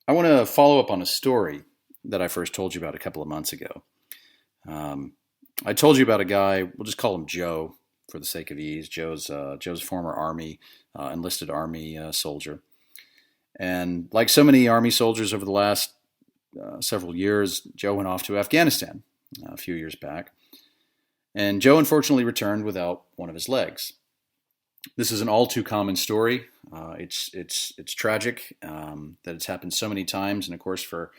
I want to follow up on a story that I first told you about a couple of months ago. Um, I told you about a guy. We'll just call him Joe for the sake of ease. Joe's former Army enlisted Army soldier, and like so many Army soldiers over the last several years, Joe went off to Afghanistan a few years back, and Joe unfortunately returned without one of his legs. This is an all too common story. It's tragic that it's happened so many times, and of course, for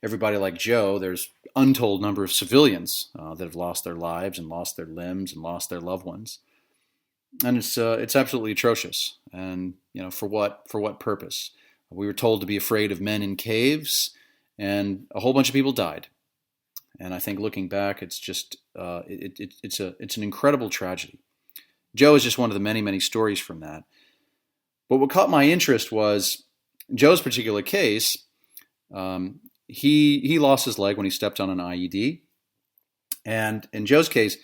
everybody like Joe, there's untold number of civilians that have lost their lives and lost their limbs and lost their loved ones, and it's absolutely atrocious. And for what purpose? We were told to be afraid of men in caves, and a whole bunch of people died. And I think looking back, it's just it's an incredible tragedy. Joe is just one of the many, many stories from that. But what caught my interest was Joe's particular case. He lost his leg when he stepped on an IED, and in Joe's case,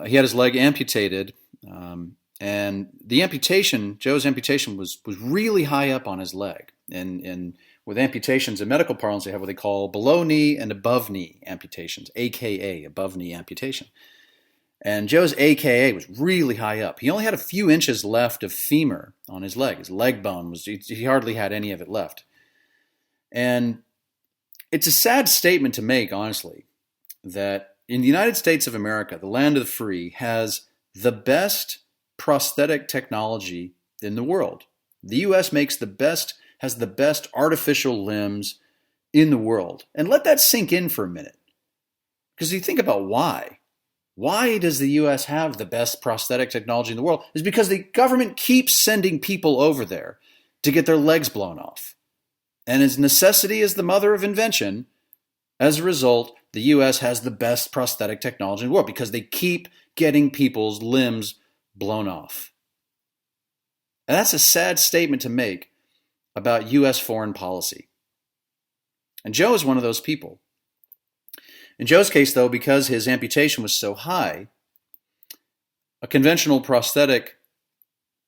he had his leg amputated, and Joe's amputation was really high up on his leg. And with amputations in medical parlance, they have what they call below knee and above knee amputations, aka above knee amputation. And Joe's AKA was really high up. He only had a few inches left of femur on his leg. His leg bone he hardly had any of it left. And it's a sad statement to make, honestly, that in the United States of America, the land of the free, has the best prosthetic technology in the world. The U.S. has the best artificial limbs in the world. And let that sink in for a minute. Because you think about why. Why does the U.S. have the best prosthetic technology in the world? It's because the government keeps sending people over there to get their legs blown off. And as necessity is the mother of invention, as a result, the U.S. has the best prosthetic technology in the world because they keep getting people's limbs blown off. And that's a sad statement to make about U.S. foreign policy. And Joe is one of those people. In Joe's case, though, because his amputation was so high, a conventional prosthetic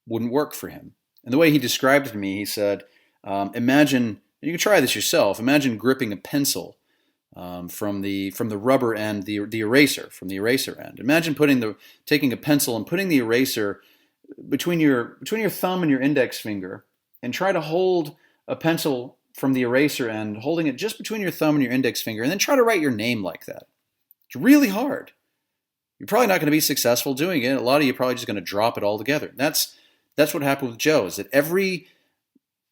wouldn't work for him. And the way he described it to me, he said, imagine, you can try this yourself, imagine gripping a pencil from the rubber end, the eraser, from the eraser end. Imagine taking a pencil and putting the eraser between your thumb and your index finger, and try to hold a pencil from the eraser end, holding it just between your thumb and your index finger, and then try to write your name like that. It's really hard. You're probably not going to be successful doing it. A lot of you are probably just going to drop it altogether. That's what happened with Joe, is that every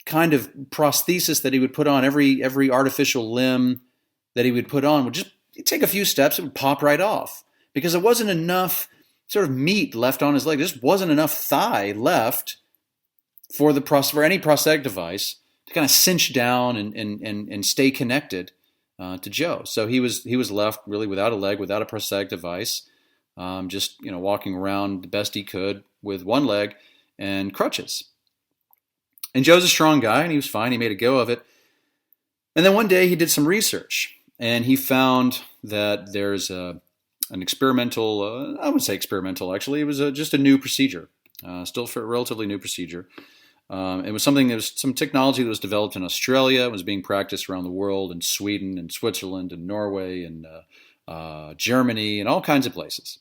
kind of prosthesis that he would put on, every artificial limb that he would put on, would just take a few steps, it would pop right off. Because there wasn't enough sort of meat left on his leg. There just wasn't enough thigh left for any prosthetic device to kind of cinch down and stay connected to Joe. So he was left really without a leg, without a prosthetic device, just walking around the best he could with one leg and crutches. And Joe's a strong guy, and he was fine. He made a go of it. And then one day he did some research, and he found that there's an experimental, I wouldn't say experimental actually, it was just a new procedure, still for a relatively new procedure. It was some technology that was developed in Australia. It was being practiced around the world in Sweden and Switzerland and Norway and Germany and all kinds of places.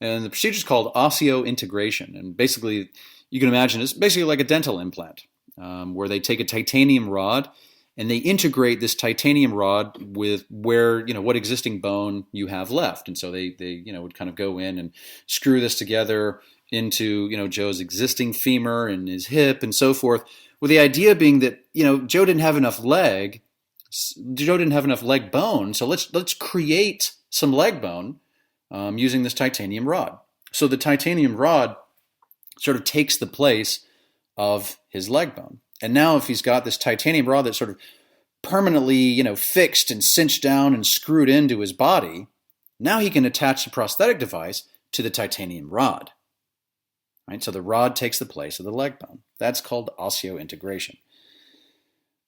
And the procedure is called osseointegration. And basically, you can imagine it's basically like a dental implant, where they take a titanium rod and they integrate this titanium rod with what existing bone you have left. And so they would kind of go in and screw this together into Joe's existing femur and his hip and so forth, with the idea being that Joe didn't have enough leg bone, so let's create some leg bone using this titanium rod. So the titanium rod sort of takes the place of his leg bone, and now if he's got this titanium rod that's sort of permanently fixed and cinched down and screwed into his body, now he can attach the prosthetic device to the titanium rod. Right? So the rod takes the place of the leg bone. That's called osseointegration.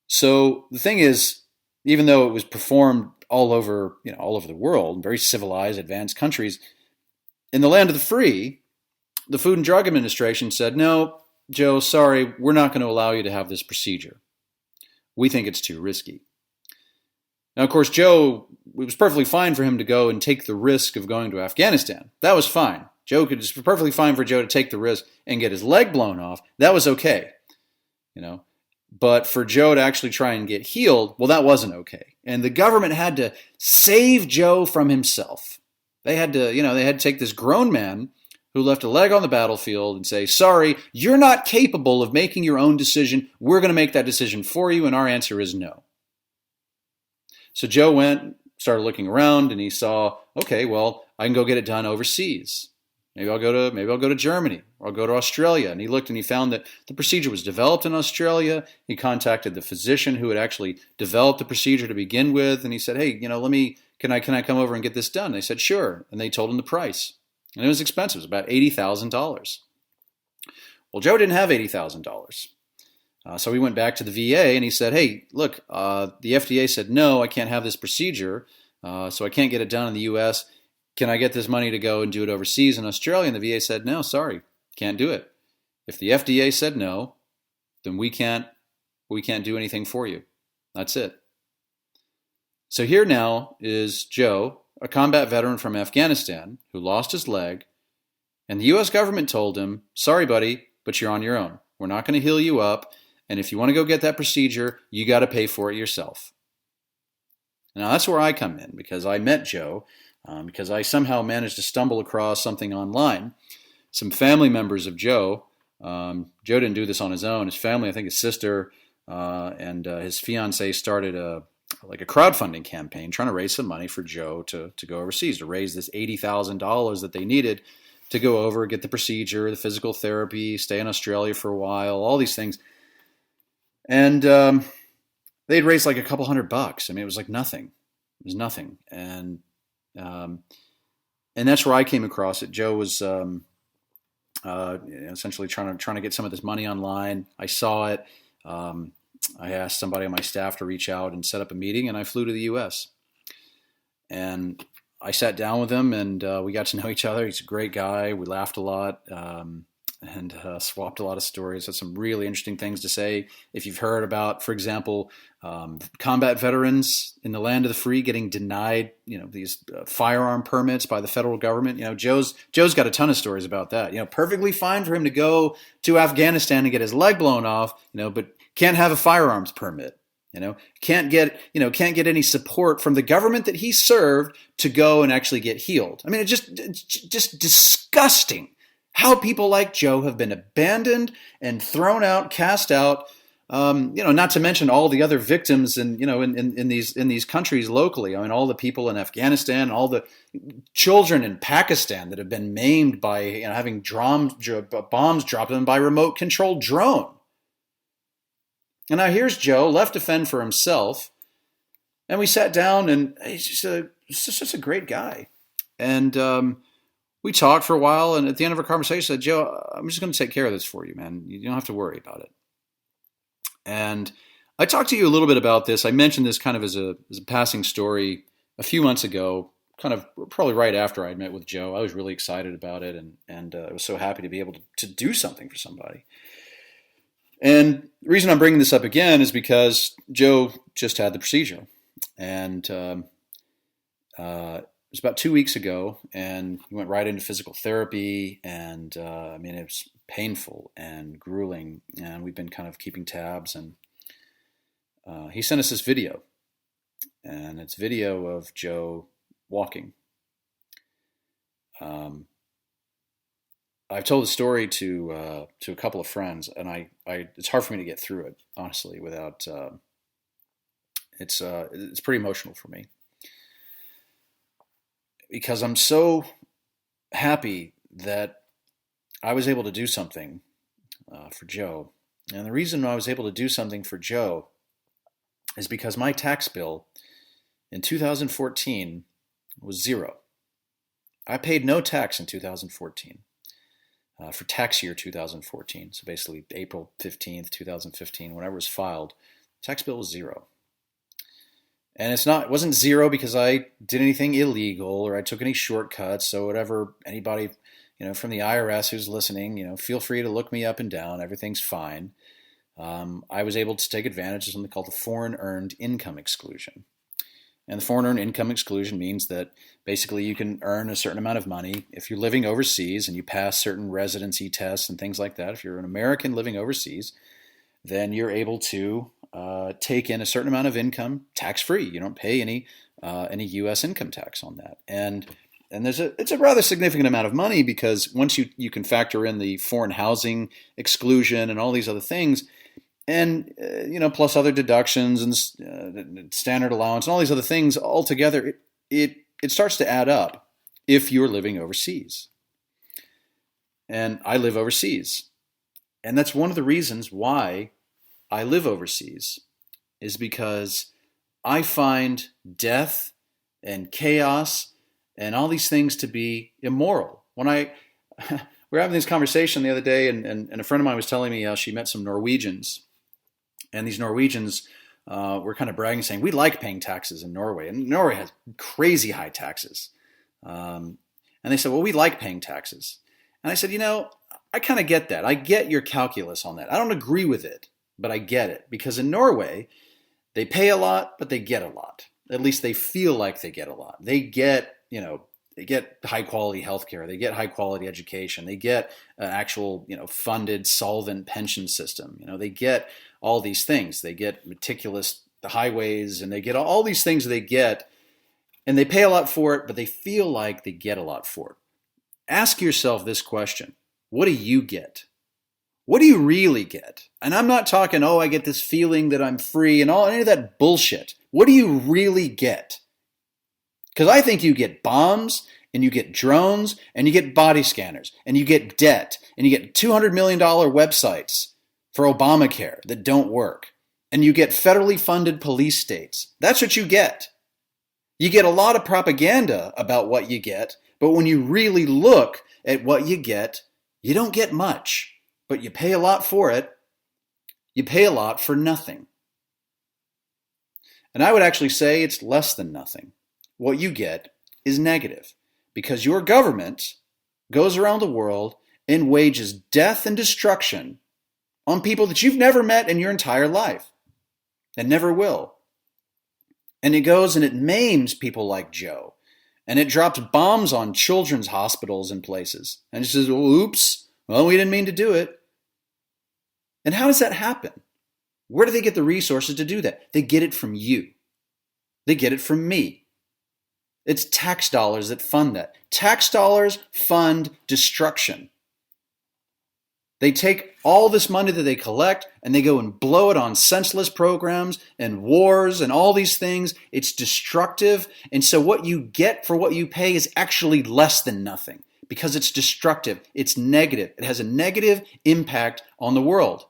So the thing is, even though it was performed all over the world, in very civilized, advanced countries, in the land of the free, the Food and Drug Administration said, no, Joe, sorry, we're not going to allow you to have this procedure. We think it's too risky. Now, of course, Joe, it was perfectly fine for him to go and take the risk of going to Afghanistan. That was fine. It's perfectly fine for Joe to take the risk and get his leg blown off. That was okay, you know. But for Joe to actually try and get healed, well, that wasn't okay. And the government had to save Joe from himself. They had to take this grown man who left a leg on the battlefield and say, sorry, you're not capable of making your own decision. We're going to make that decision for you, and our answer is no. So Joe went, started looking around, and he saw, okay, well, I can go get it done overseas. Maybe I'll go to Germany, or I'll go to Australia. And he looked and he found that the procedure was developed in Australia. He contacted the physician who had actually developed the procedure to begin with, and he said, hey, can I come over and get this done? And they said, sure. And they told him the price. And it was expensive. It was about $80,000. Well, Joe didn't have $80,000. So he went back to the VA and he said, hey, look, the FDA said, no, I can't have this procedure. So I can't get it done in the U.S. Can I get this money to go and do it overseas in Australia? And the VA said, no, sorry, can't do it. If the FDA said no, then we can't do anything for you. That's it. So here now is Joe, a combat veteran from Afghanistan who lost his leg, and the U.S. government told him, sorry, buddy, but you're on your own. We're not going to heal you up, and if you want to go get that procedure, you got to pay for it yourself. Now that's where I come in, because I met Joe, because I somehow managed to stumble across something online. Some family members of Joe, Joe didn't do this on his own. His family, I think his sister and his fiance started a crowdfunding campaign trying to raise some money for Joe to go overseas, to raise this $80,000 that they needed to go over, get the procedure, the physical therapy, stay in Australia for a while, all these things. And they'd raised like a couple $100. I mean, it was like nothing. It was nothing. And that's where I came across it. Joe was essentially trying to get some of this money online. I saw it. I asked somebody on my staff to reach out and set up a meeting, and I flew to the U.S. And I sat down with him, and we got to know each other. He's a great guy. We laughed a lot and swapped a lot of stories. Had some really interesting things to say. If you've heard about, for example, combat veterans in the land of the free getting denied, these firearm permits by the federal government. Joe's got a ton of stories about that. Perfectly fine for him to go to Afghanistan and get his leg blown off, but can't have a firearms permit. Can't get any support from the government that he served to go and actually get healed. I mean, it's just disgusting how people like Joe have been abandoned and thrown out, cast out. Not to mention all the other victims in these countries locally. I mean, all the people in Afghanistan, all the children in Pakistan that have been maimed by having bombs dropped on them by remote controlled drone. And now here's Joe, left to fend for himself. And we sat down, and he's just a great guy. And we talked for a while, and at the end of our conversation, I said, Joe, I'm just going to take care of this for you, man. You don't have to worry about it. And I talked to you a little bit about this. I mentioned this kind of as a passing story a few months ago, kind of probably right after I had met with Joe. I was really excited about it, and I was so happy to be able to do something for somebody. And the reason I'm bringing this up again is because Joe just had the procedure. And it was about 2 weeks ago, and he went right into physical therapy. And it was painful and grueling. And we've been kind of keeping tabs. And he sent us this video. And it's video of Joe walking. I've told the story to a couple of friends, and I it's hard for me to get through it, honestly, without it's pretty emotional for me, because I'm so happy that I was able to do something for Joe. And the reason I was able to do something for Joe is because my tax bill in 2014 was zero. I paid no tax in 2014. For tax year 2014, so basically April 15th, 2015, whenever it was filed, tax bill was zero. And it wasn't zero because I did anything illegal or I took any shortcuts. So whatever, anybody, from the IRS who's listening, feel free to look me up and down. Everything's fine. I was able to take advantage of something called the foreign earned income exclusion. And the foreign earned income exclusion means that basically you can earn a certain amount of money if you're living overseas and you pass certain residency tests and things like that. If you're an American living overseas, then you're able to take in a certain amount of income tax-free. You don't pay any U.S. income tax on that. And it's a rather significant amount of money, because once you can factor in the foreign housing exclusion and all these other things, and plus other deductions and standard allowance and all these other things altogether, it starts to add up if you're living overseas. And I live overseas. And that's one of the reasons why I live overseas, is because I find death and chaos and all these things to be immoral. When we were having this conversation the other day, and a friend of mine was telling me how she met some Norwegians. And these Norwegians were kind of bragging, saying, we like paying taxes in Norway. And Norway has crazy high taxes. And they said, well, we like paying taxes. And I said, I kind of get that. I get your calculus on that. I don't agree with it, but I get it. Because in Norway, they pay a lot, but they get a lot. At least they feel like they get a lot. They get, they get high quality healthcare. They get high quality education. They get an actual, funded solvent pension system. They get all these things. They get meticulous highways, and they get all these things they get, and they pay a lot for it, but they feel like they get a lot for it. Ask yourself this question. What do you get? What do you really get? And I'm not talking, I get this feeling that I'm free and any of that bullshit. What do you really get? Because I think you get bombs, and you get drones, and you get body scanners, and you get debt, and you get $200 million websites for Obamacare that don't work, and you get federally funded police states. That's what you get. You get a lot of propaganda about what you get, but when you really look at what you get, you don't get much, but you pay a lot for it. You pay a lot for nothing. And I would actually say it's less than nothing. What you get is negative, because your government goes around the world and wages death and destruction on people that you've never met in your entire life and never will. And it goes and it maims people like Joe, and it drops bombs on children's hospitals and places. And it says, oops, well, we didn't mean to do it. And how does that happen? Where do they get the resources to do that? They get it from you. They get it from me. It's tax dollars that fund that. Tax dollars fund destruction. They take all this money that they collect and they go and blow it on senseless programs and wars and all these things. It's destructive. And so what you get for what you pay is actually less than nothing, because it's destructive. It's negative. It has a negative impact on the world.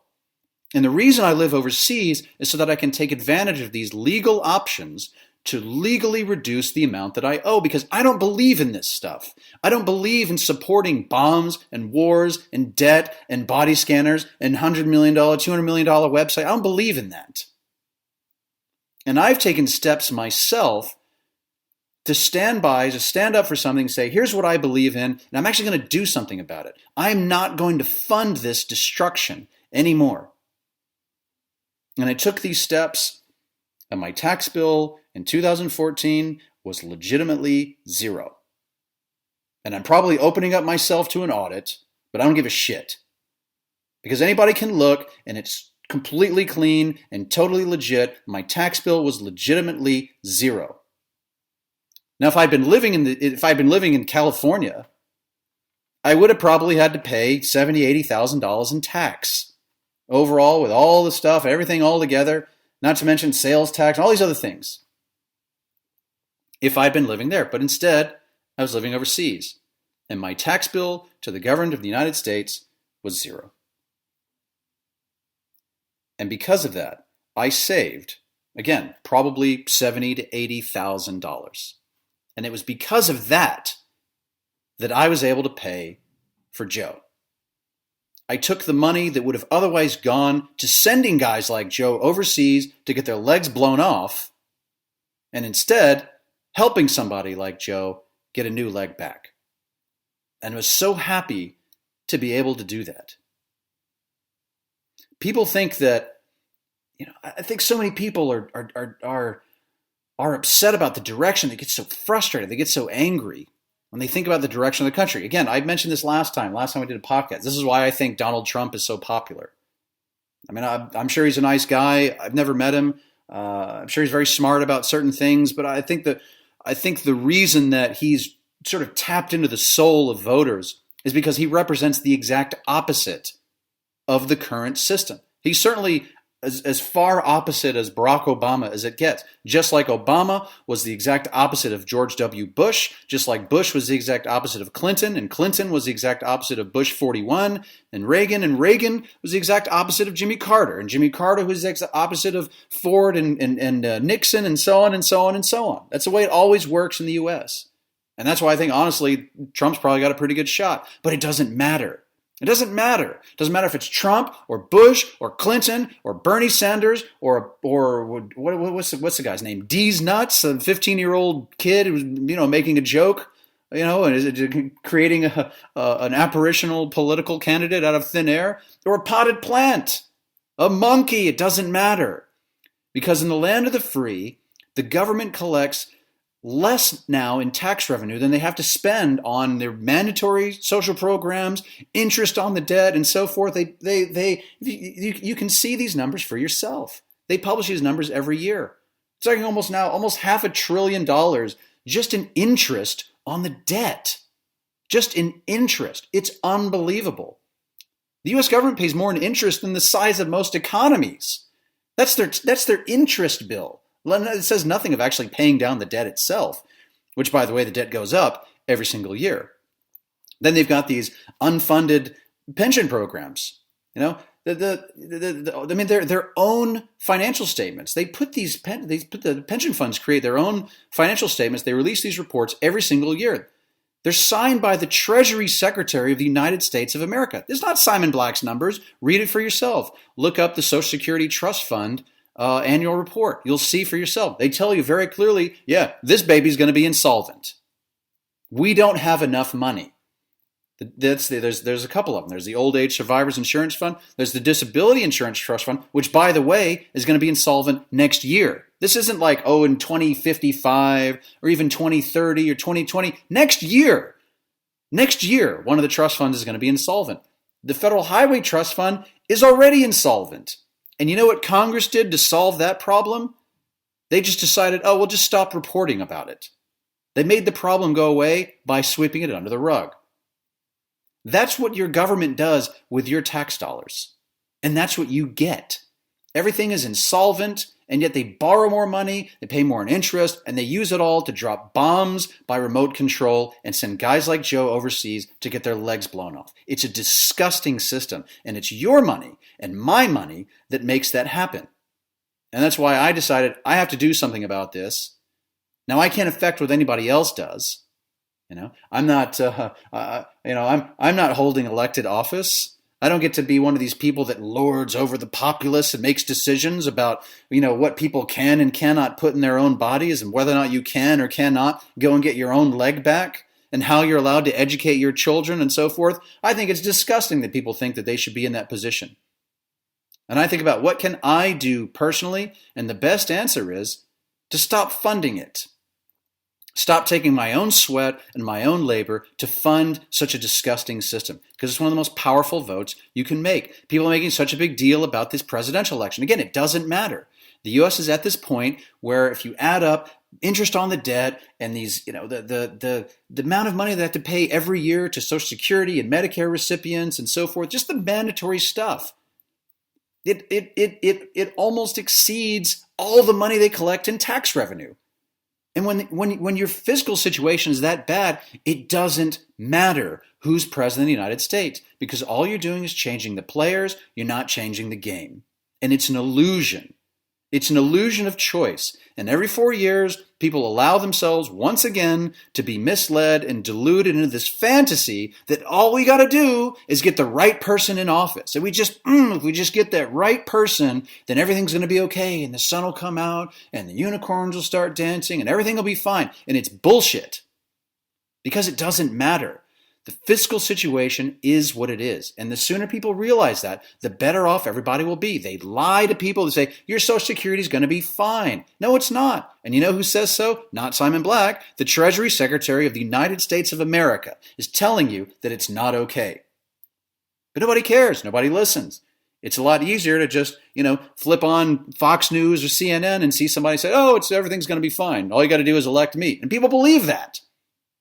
And the reason I live overseas is so that I can take advantage of these legal options to legally reduce the amount that I owe, because I don't believe in this stuff. I don't believe in supporting bombs and wars and debt and body scanners and $100 million, $200 million website. I don't believe in that. And I've taken steps myself to stand up for something and say, here's what I believe in, and I'm actually going to do something about it. I'm not going to fund this destruction anymore. And I took these steps, and my tax bill in 2014 was legitimately zero. And I'm probably opening up myself to an audit, but I don't give a shit. Because anybody can look, and it's completely clean and totally legit. My tax bill was legitimately zero. Now, if I'd been living in California, I would have probably had to pay $70,000, $80,000 in tax overall, with all the stuff, everything all together, not to mention sales tax and all these other things, if I'd been living there. But instead, I was living overseas, and my tax bill to the government of the United States was zero. And because of that, I saved, again, probably $70,000 to $80,000. And it was because of that I was able to pay for Joe. I took the money that would have otherwise gone to sending guys like Joe overseas to get their legs blown off, and instead helping somebody like Joe get a new leg back. And was so happy to be able to do that. people think that, I think so many people are upset about the direction. They get so frustrated. They get so angry when they think about the direction of the country. Again, I mentioned this last time we did a podcast. This is why I think Donald Trump is so popular. I mean, I'm sure he's a nice guy. I've never met him. I'm sure he's very smart about certain things, but I think the reason that he's sort of tapped into the soul of voters is because he represents the exact opposite of the current system. He's certainly as far opposite as Barack Obama as it gets. Just like Obama was the exact opposite of George W. Bush, just like Bush was the exact opposite of Clinton, and Clinton was the exact opposite of Bush 41, and Reagan was the exact opposite of Jimmy Carter, and Jimmy Carter was the exact opposite of Ford and Nixon, and so on and so on and so on. That's the way it always works in the U.S. And that's why I think, honestly, Trump's probably got a pretty good shot. But it doesn't matter. It doesn't matter. It doesn't matter if it's Trump or Bush or Clinton or Bernie Sanders or what's the guy's name? D's Nuts, a 15-year-old kid who's making a joke, and is creating an apparitional political candidate out of thin air, or a potted plant, a monkey. It doesn't matter, because in the land of the free, the government collects less now in tax revenue than they have to spend on their mandatory social programs, interest on the debt, and so forth. You can see these numbers for yourself. They publish these numbers every year. It's like almost $500 billion just in interest on the debt. Just in interest. It's unbelievable. The U.S. government pays more in interest than the size of most economies. That's their interest bill. It says nothing of actually paying down the debt itself, which, by the way, the debt goes up every single year. Then they've got these unfunded pension programs. Their own financial statements. The pension funds create their own financial statements. They release these reports every single year. They're signed by the Treasury Secretary of the United States of America. It's not Simon Black's numbers. Read it for yourself. Look up the Social Security Trust Fund annual report. You'll see for yourself. They tell you very clearly, this baby's going to be insolvent. We don't have enough money. There's a couple of them. There's the Old Age Survivors Insurance Fund. There's the Disability Insurance Trust Fund, which, by the way, is going to be insolvent next year. This isn't like, in 2055 or even 2030 or 2020. Next year, one of the trust funds is going to be insolvent. The Federal Highway Trust Fund is already insolvent. And you know what Congress did to solve that problem? They just decided, we'll just stop reporting about it. They made the problem go away by sweeping it under the rug. That's what your government does with your tax dollars. And that's what you get. Everything is insolvent, and yet they borrow more money, they pay more in interest, and they use it all to drop bombs by remote control and send guys like Joe overseas to get their legs blown off. It's a disgusting system, and it's your money and my money that makes that happen. And that's why I decided I have to do something about this. Now, I can't affect what anybody else does. I'm not I'm not holding elected office. I don't get to be one of these people that lords over the populace and makes decisions about, what people can and cannot put in their own bodies and whether or not you can or cannot go and get your own leg back and how you're allowed to educate your children and so forth. I think it's disgusting that people think that they should be in that position. And I think about what can I do personally, and the best answer is to stop funding it. Stop taking my own sweat and my own labor to fund such a disgusting system, because it's one of the most powerful votes you can make. People are making such a big deal about this presidential election. Again, it doesn't matter. The U.S. is at this point where if you add up interest on the debt and these, the amount of money they have to pay every year to Social Security and Medicare recipients and so forth, just the mandatory stuff, it almost exceeds all the money they collect in tax revenue. And when your fiscal situation is that bad, it doesn't matter who's president of the United States, because all you're doing is changing the players, you're not changing the game. And it's an illusion. It's an illusion of choice. And every 4 years, people allow themselves once again to be misled and deluded into this fantasy that all we got to do is get the right person in office. And if we just get that right person, then everything's going to be okay, and the sun will come out, and the unicorns will start dancing, and everything will be fine. And it's bullshit. Because it doesn't matter. The fiscal situation is what it is. And the sooner people realize that, the better off everybody will be. They lie to people to say, your Social Security is going to be fine. No, it's not. And you know who says so? Not Simon Black. The Treasury Secretary of the United States of America is telling you that it's not okay. But nobody cares. Nobody listens. It's a lot easier to just, flip on Fox News or CNN and see somebody say, oh, everything's going to be fine. All you got to do is elect me. And people believe that.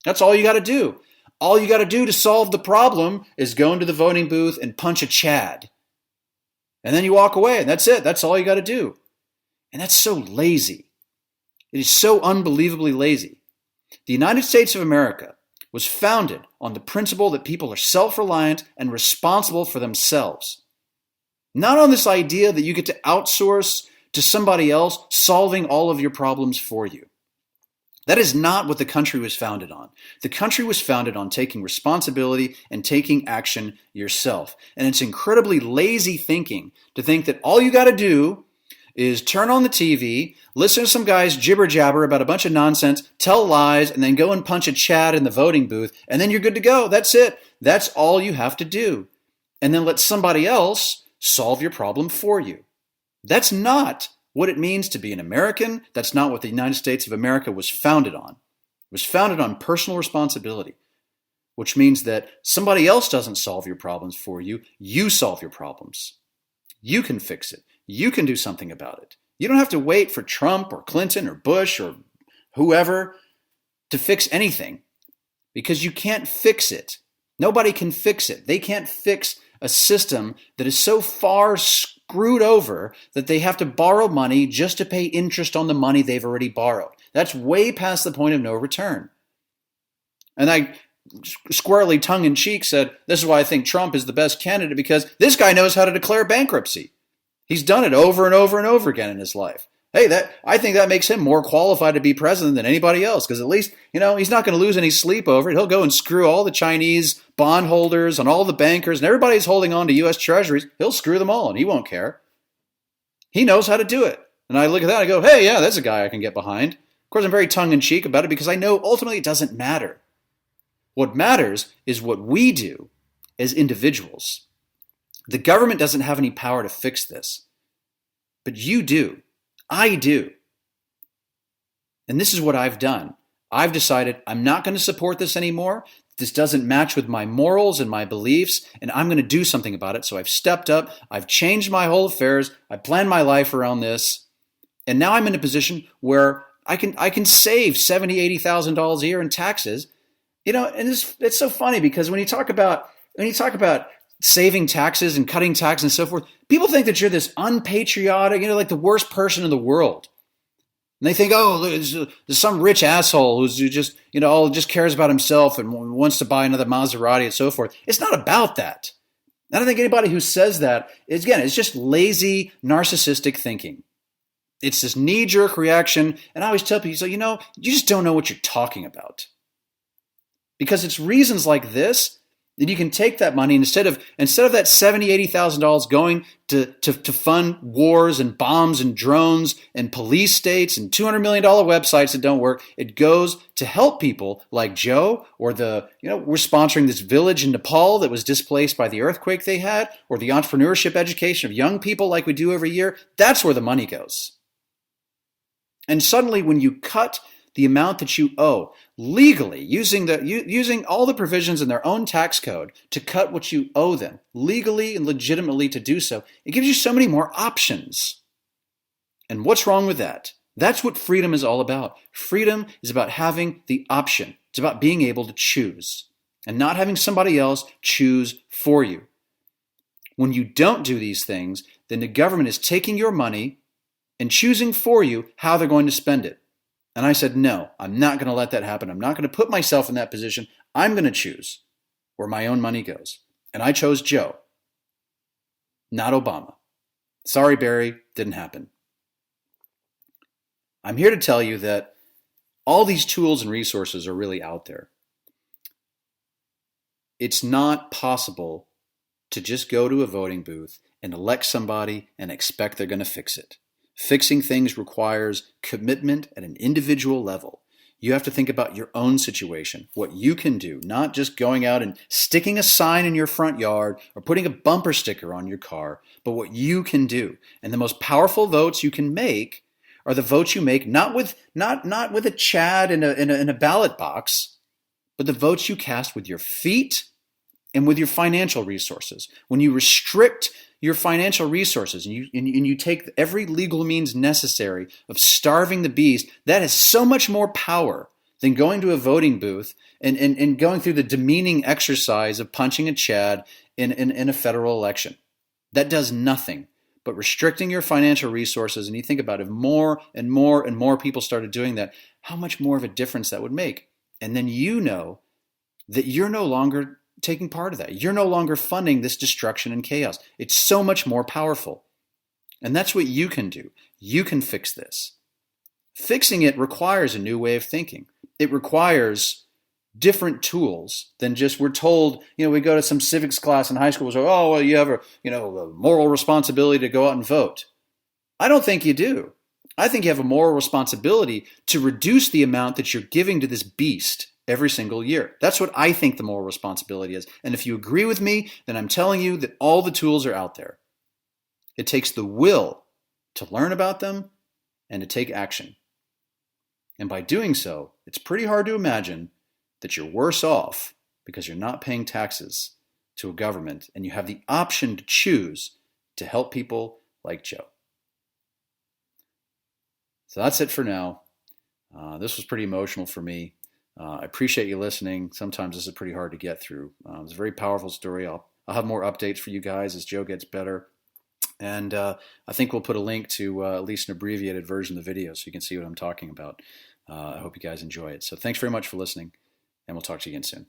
That's all you got to do. All you got to do to solve the problem is go into the voting booth and punch a Chad. And then you walk away, and that's it. That's all you got to do. And that's so lazy. It is so unbelievably lazy. The United States of America was founded on the principle that people are self-reliant and responsible for themselves. Not on this idea that you get to outsource to somebody else solving all of your problems for you. That is not what the country was founded on. The country was founded on taking responsibility and taking action yourself. And it's incredibly lazy thinking to think that all you got to do is turn on the TV, listen to some guys jibber jabber about a bunch of nonsense, tell lies, and then go and punch a Chad in the voting booth, and then you're good to go. That's it. That's all you have to do. And then let somebody else solve your problem for you. That's not what it means to be an American. That's not what the United States of America was founded on. It was founded on personal responsibility, which means that somebody else doesn't solve your problems for you. You solve your problems. You can fix it. You can do something about it. You don't have to wait for Trump or Clinton or Bush or whoever to fix anything because you can't fix it. Nobody can fix it. They can't fix a system that is so far screwed over that they have to borrow money just to pay interest on the money they've already borrowed. That's way past the point of no return. And I squarely tongue-in-cheek said, this is why I think Trump is the best candidate, because this guy knows how to declare bankruptcy. He's done it over and over and over again in his life. Hey, I think that makes him more qualified to be president than anybody else, because at least, he's not going to lose any sleep over it. He'll go and screw all the Chinese bondholders and all the bankers and everybody's holding on to U.S. treasuries. He'll screw them all, and he won't care. He knows how to do it. And I look at that and I go, hey, yeah, that's a guy I can get behind. Of course, I'm very tongue-in-cheek about it because I know ultimately it doesn't matter. What matters is what we do as individuals. The government doesn't have any power to fix this, but you do. I do. And this is what I've done. I've decided I'm not going to support this anymore. This doesn't match with my morals and my beliefs, and I'm going to do something about it. So I've stepped up. I've changed my whole affairs. I planned my life around this. And now I'm in a position where I can save $70,000, $80,000 a year in taxes. And it's so funny because when you talk about saving taxes and cutting taxes and so forth, people think that you're this unpatriotic, like the worst person in the world. And they think, oh, there's some rich asshole who just cares about himself and wants to buy another Maserati and so forth. It's not about that. I don't think anybody who says that, it's just lazy, narcissistic thinking. It's this knee-jerk reaction. And I always tell people, you just don't know what you're talking about. Because it's reasons like this that you can take that money instead of that $70,000, $80,000 going to fund wars and bombs and drones and police states and $200 million websites that don't work. It goes to help people like Joe, or we're sponsoring this village in Nepal that was displaced by the earthquake they had, or the entrepreneurship education of young people like we do every year. That's where the money goes. And suddenly when you cut the amount that you owe legally, using all the provisions in their own tax code to cut what you owe them legally and legitimately to do so, it gives you so many more options. And what's wrong with that? That's what freedom is all about. Freedom is about having the option. It's about being able to choose and not having somebody else choose for you. When you don't do these things, then the government is taking your money and choosing for you how they're going to spend it. And I said, no, I'm not going to let that happen. I'm not going to put myself in that position. I'm going to choose where my own money goes. And I chose Joe, not Obama. Sorry, Barry, didn't happen. I'm here to tell you that all these tools and resources are really out there. It's not possible to just go to a voting booth and elect somebody and expect they're going to fix it. Fixing things requires commitment at an individual level. You have to think about your own situation, what you can do, not just going out and sticking a sign in your front yard or putting a bumper sticker on your car, but what you can do. And the most powerful votes you can make are the votes you make not with a Chad in a ballot box, but the votes you cast with your feet and with your financial resources. When you restrict your financial resources and you take every legal means necessary of starving the beast, that has so much more power than going to a voting booth and going through the demeaning exercise of punching a Chad in a federal election. That does nothing but restricting your financial resources. And you think about if more and more and more people started doing that, how much more of a difference that would make. And then you know that you're no longer taking part of that. You're no longer funding this destruction and chaos. It's so much more powerful. And that's what you can do. You can fix this. Fixing it requires a new way of thinking. It requires different tools than just we're told, we go to some civics class in high school, so, oh, well, you have a moral responsibility to go out and vote. I don't think you do. I think you have a moral responsibility to reduce the amount that you're giving to this beast every single year. That's what I think the moral responsibility is. And if you agree with me, then I'm telling you that all the tools are out there. It takes the will to learn about them and to take action. And by doing so, it's pretty hard to imagine that you're worse off because you're not paying taxes to a government and you have the option to choose to help people like Joe. So that's it for now. This was pretty emotional for me. I appreciate you listening. Sometimes this is pretty hard to get through. It's a very powerful story. I'll have more updates for you guys as Joe gets better. And I think we'll put a link to at least an abbreviated version of the video so you can see what I'm talking about. I hope you guys enjoy it. So thanks very much for listening, and we'll talk to you again soon.